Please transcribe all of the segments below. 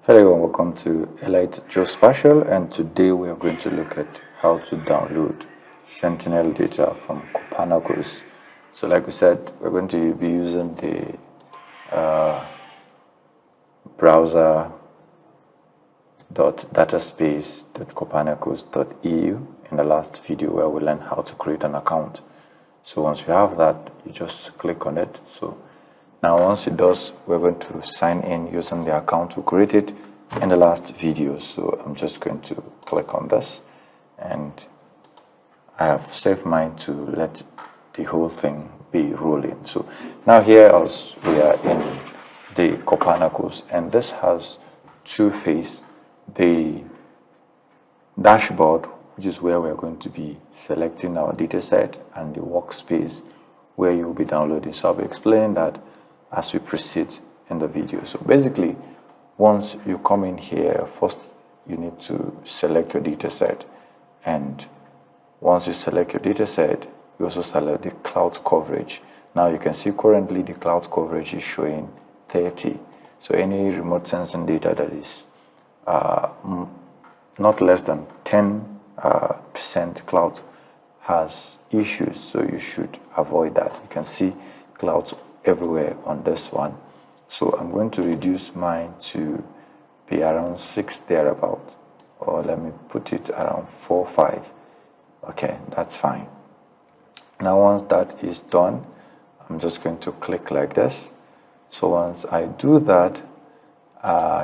Hello and welcome to Elite Geospatial, and today we are going to look at how to download Sentinel data from Copernicus. So like we said, we're going to be using the browser dataspace.copernicus.eu in the last video where we learned how to create an account. So once you have that, you just click on it. So now once it does, we're going to sign in using the account we created in the last video. So I'm just going to click on this, and I have saved mine to let the whole thing be rolling. So now here we are in the Copernicus, and this has two phases: the dashboard, which is where we're going to be selecting our data set, and the workspace where you'll be downloading. So I'll be explaining that as we proceed in the video. So basically, once you come in here, first you need to select your data set, and once you select your data set, you also select the cloud coverage. Now you can see currently the cloud coverage is showing 30. So any remote sensing data that is not less than 10% cloud has issues, so you should avoid that. You can see clouds everywhere on this one. So I'm going to reduce mine to be around 6 thereabout, or let me put it around 4 5. Okay, that's fine. Now once that is done, I'm just going to click like this. So once I do that,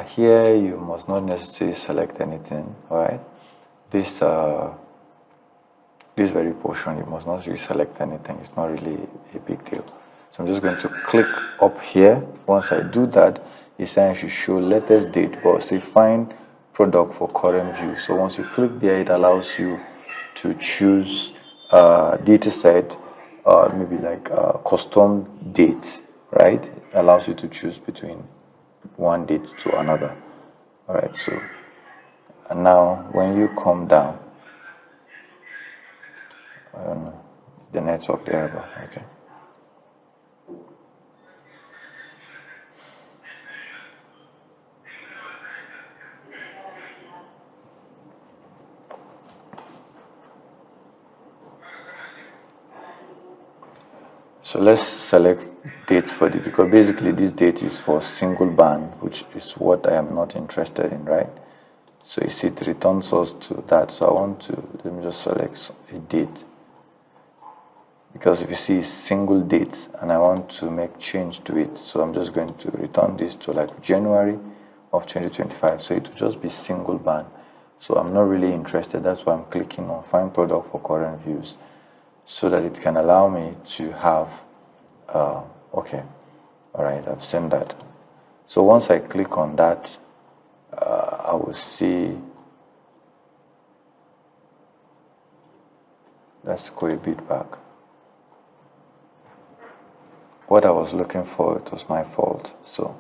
here you must not necessarily select anything. All right, this very portion you must not really select anything. It's not really a big deal. So I'm just going to click up here. Once I do that, it's saying I should show latest date, but say find product for current view. So once you click there, it allows you to choose data set, maybe like custom dates, right? It allows you to choose between one date to another. All right, so and now when you come down, I don't know, the network there, but okay. So let's select dates for the, because basically this date is for single band, which is what I am not interested in, right? So you see it returns us to that. So I want to, let me just select a date, because if you see single dates and I want to make change to it, so I'm just going to return this to like January of 2025. So it will just be single band. So I'm not really interested. That's why I'm clicking on find product for current views, so that it can allow me to have, okay, all right, I've seen that. So once I click on that, I will see, let's go a bit back. What I was looking for, it was my fault. So,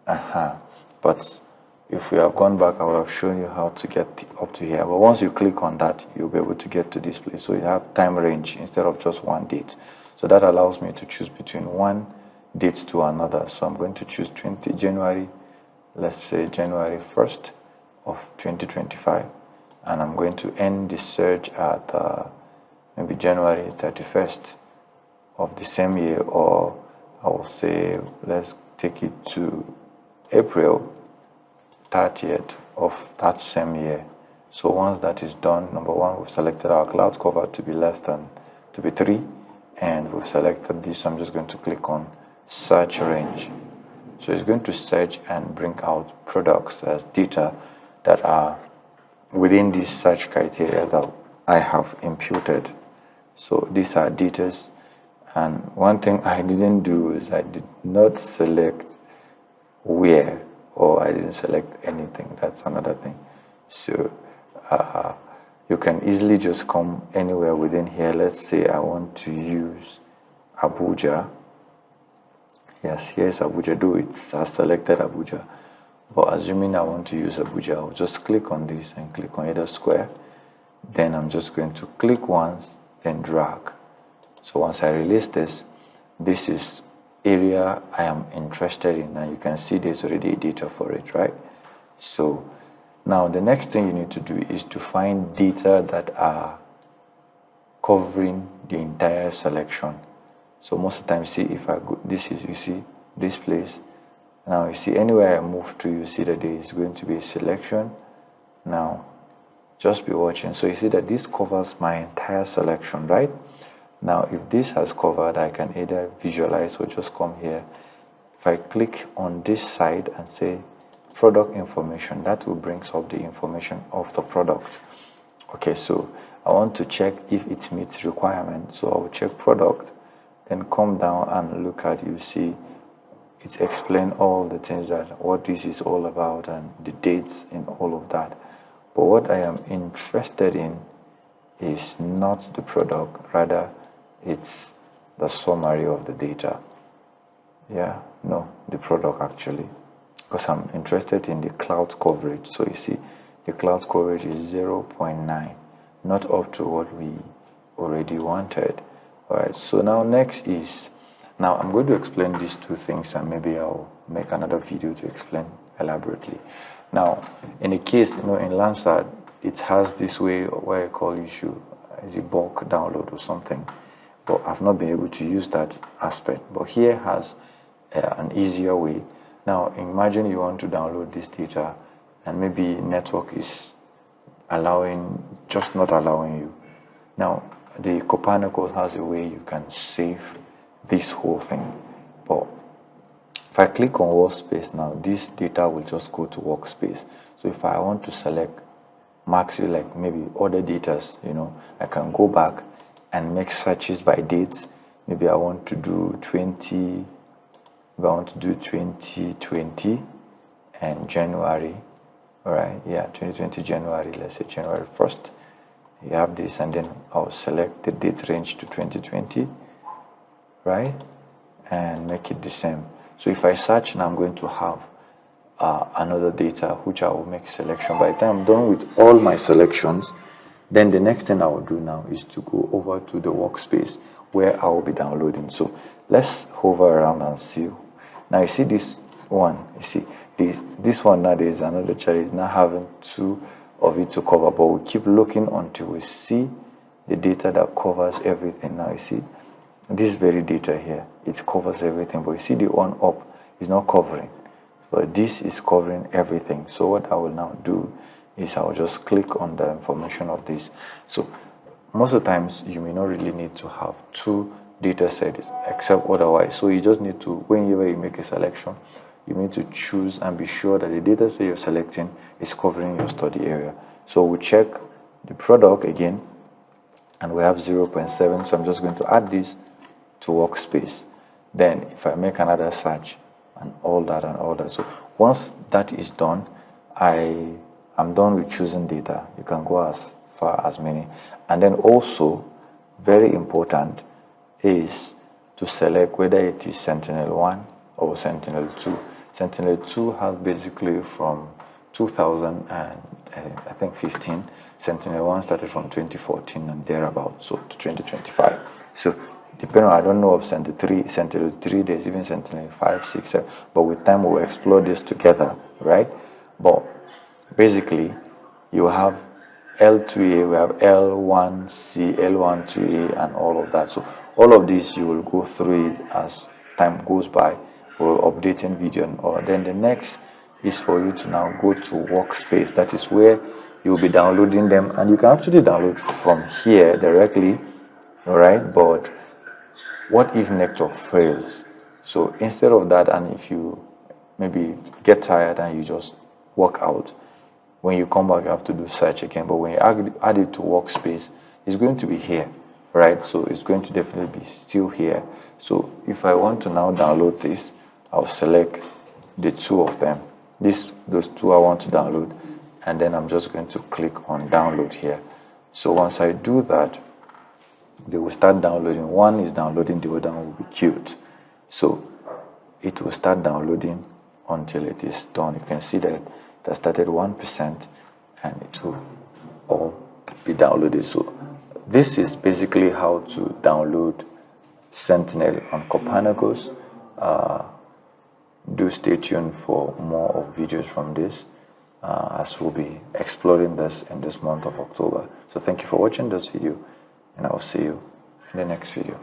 but if we have gone back, I would have shown you how to get up to here. But once you click on that, you'll be able to get to this place. So you have time range instead of just one date. So that allows me to choose between one date to another. So I'm going to choose January, let's say January 1st of 2025. And I'm going to end the search at maybe January 31st of the same year, or I will say, let's take it to April 30th of that same year. So once that is done, number one, we've selected our cloud cover to be 3, and we've selected this. I'm just going to click on search range. So it's going to search and bring out products as data that are within this search criteria that I have imputed. So these are data, and one thing I didn't do is I did not select where, or I didn't select anything. That's another thing. So you can easily just come anywhere within here. Let's say I want to use Abuja. Yes, here's Abuja. Do it. I selected Abuja. But assuming I want to use Abuja, I'll just click on this and click on either square. Then I'm just going to click once, then drag. So once I release this, this is area I am interested in, and you can see there's already a data for it, right? So now the next thing you need to do is to find data that are covering the entire selection. So most of the time, see if I go, this is, you see this place. Now you see anywhere I move to, you see that there is going to be a selection. Now just be watching. So you see that this covers my entire selection, right? Now if this has covered, I can either visualize or just come here. If I click on this side and say product information, that will bring up the information of the product. Okay, so I want to check if it meets requirements, so I will check product, then come down and look at, you see it explain all the things that what this is all about and the dates and all of that. But what I am interested in is not the product, rather it's the summary of the data. Yeah, no, the product actually, because I'm interested in the cloud coverage. So you see the cloud coverage is 0.9, not up to what we already wanted. All right, so now next is, now I'm going to explain these two things, and maybe I'll make another video to explain elaborately. Now, in a case, in Landsat, it has this way where I call issue as a bulk download or something, but I've not been able to use that aspect. But here has an easier way. Now, imagine you want to download this data, and maybe network is just not allowing you. Now, the Copernicus has a way you can save this whole thing. But if I click on workspace now, this data will just go to workspace. So if I want to select maxi, like maybe other datas, I can go back and make searches by dates. Maybe I want to do 2020 and January. All right, yeah, 2020 January, let's say January 1st. You have this, and then I'll select the date range to 2020, right, and make it the same. So if I search, now I'm going to have another data which I will make selection. By the time I'm done with all my selections, then the next thing I will do now is to go over to the workspace where I will be downloading. So let's hover around and see. Now you see this one, you see this one. Now there is another challenge, now having two of it to cover, but we keep looking until we see the data that covers everything. Now you see this very data here, it covers everything, but you see the one up is not covering, but this is covering everything. So what I will now do is I will just click on the information of this. So most of the times you may not really need to have two data sets except otherwise. So you just need to, whenever you make a selection, you need to choose and be sure that the data set you're selecting is covering your study area. So we check the product again, and we have 0.7. So I'm just going to add this to workspace. Then if I make another search and all that. So once that is done, I'm done with choosing data. You can go as far as many. And then also, very important is to select whether it is Sentinel-1 or Sentinel-2. Sentinel-2 has basically from 2015. Sentinel-1 started from 2014 and thereabouts, so to 2025. So depending on, I don't know of Sentinel-3, there's even Sentinel-5, 6, 7, but with time we'll explore this together, right? But basically, you have L2A, we have L1C, L12A, and all of that. So all of this, you will go through it as time goes by. We're updating video and all. Then the next is for you to now go to workspace. That is where you'll be downloading them, and you can actually download from here directly, all right? But what if network fails? So instead of that, and if you maybe get tired and you just walk out, when you come back you have to do search again. But when you add it to workspace, it's going to be here, right? So it's going to definitely be still here. So if I want to now download this, I'll select the two of them. Those two I want to download, and then I'm just going to click on download here. So once I do that, they will start downloading. One is downloading, the other one will be queued. So it will start downloading until it is done. You can see that it has started 1%, and it will all be downloaded. So this is basically how to download Sentinel on Copernicus. Do stay tuned for more of videos from this, as we'll be exploring this in this month of October. So thank you for watching this video, and I will see you in the next video.